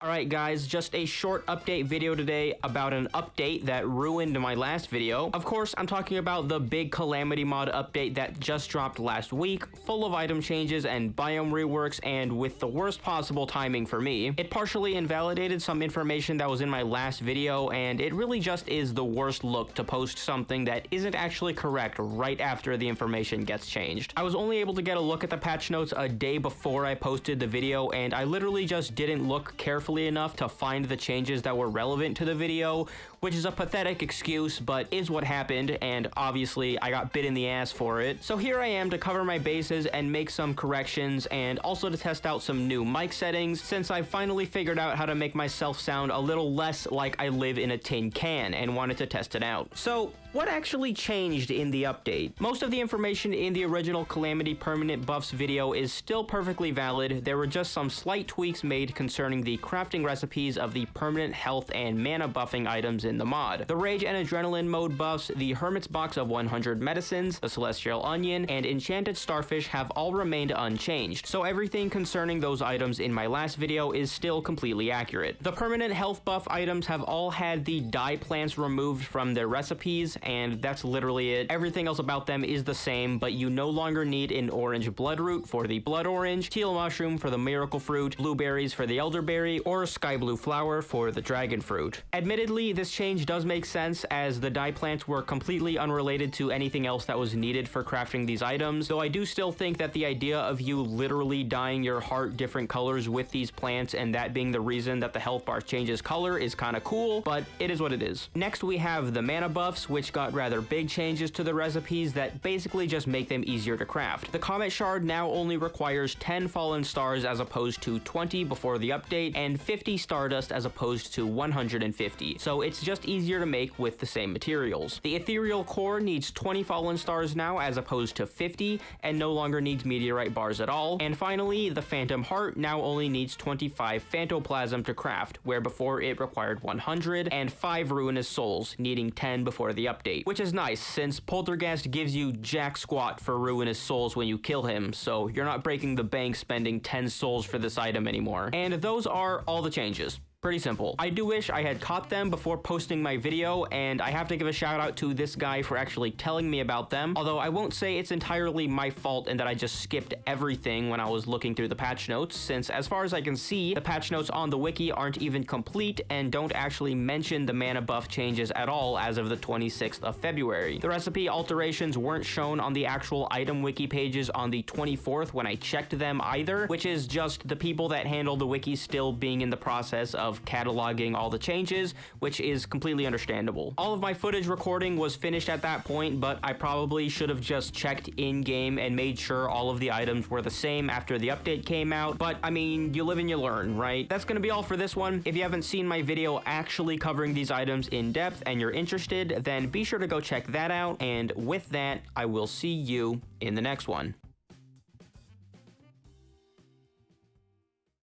Alright guys, just a short update video today about an update that ruined my last video. Of course, I'm talking about the big Calamity Mod update that just dropped last week, full of item changes and biome reworks, and with the worst possible timing for me. It partially invalidated some information that was in my last video, and it really just is the worst look to post something that isn't actually correct right after the information gets changed. I was only able to get a look at the patch notes a day before I posted the video, and I literally just didn't look carefully enough to find the changes that were relevant to the video, which is a pathetic excuse, but is what happened, and obviously I got bit in the ass for it. So here I am to cover my bases and make some corrections, and also to test out some new mic settings, since I finally figured out how to make myself sound a little less like I live in a tin can and wanted to test it out. So what actually changed in the update? Most of the information in the original Calamity Permanent Buffs video is still perfectly valid. There were just some slight tweaks made concerning the crafting recipes of the permanent health and mana buffing items in the mod. The Rage and Adrenaline mode buffs, the Hermit's Box of 100 medicines, the Celestial Onion, and Enchanted Starfish have all remained unchanged, so everything concerning those items in my last video is still completely accurate. The permanent health buff items have all had the dye plants removed from their recipes, and that's literally it. Everything else about them is the same, but you no longer need an orange bloodroot for the blood orange, teal mushroom for the miracle fruit, blueberries for the elderberry, or sky blue flower for the dragon fruit. Admittedly, this change does make sense, as the dye plants were completely unrelated to anything else that was needed for crafting these items, though I do still think that the idea of you literally dyeing your heart different colors with these plants and that being the reason that the health bar changes color is kinda cool, but it is what it is. Next we have the mana buffs, which got rather big changes to the recipes that basically just make them easier to craft. The Comet Shard now only requires 10 Fallen Stars as opposed to 20 before the update, and 50 Stardust as opposed to 150, so it's just easier to make with the same materials. The Ethereal Core needs 20 Fallen Stars now as opposed to 50, and no longer needs Meteorite Bars at all. And finally, the Phantom Heart now only needs 25 Phantoplasm to craft, where before it required 100, and 5 Ruinous Souls, needing 10 before the update. Which is nice, since Poltergeist gives you jack squat for Ruinous Souls when you kill him, so you're not breaking the bank spending 10 souls for this item anymore. And those are all the changes. Pretty simple. I do wish I had caught them before posting my video, and I have to give a shout out to this guy for actually telling me about them, although I won't say it's entirely my fault and that I just skipped everything when I was looking through the patch notes, since as far as I can see, the patch notes on the wiki aren't even complete and don't actually mention the mana buff changes at all as of the 26th of February. The recipe alterations weren't shown on the actual item wiki pages on the 24th when I checked them either, which is just the people that handle the wiki still being in the process of cataloging all the changes, which is completely understandable. All of my footage recording was finished at that point, but I probably should have just checked in-game and made sure all of the items were the same after the update came out, but I mean, you live and you learn, right? That's gonna be all for this one. If you haven't seen my video actually covering these items in depth and you're interested, then be sure to go check that out, and with that, I will see you in the next one.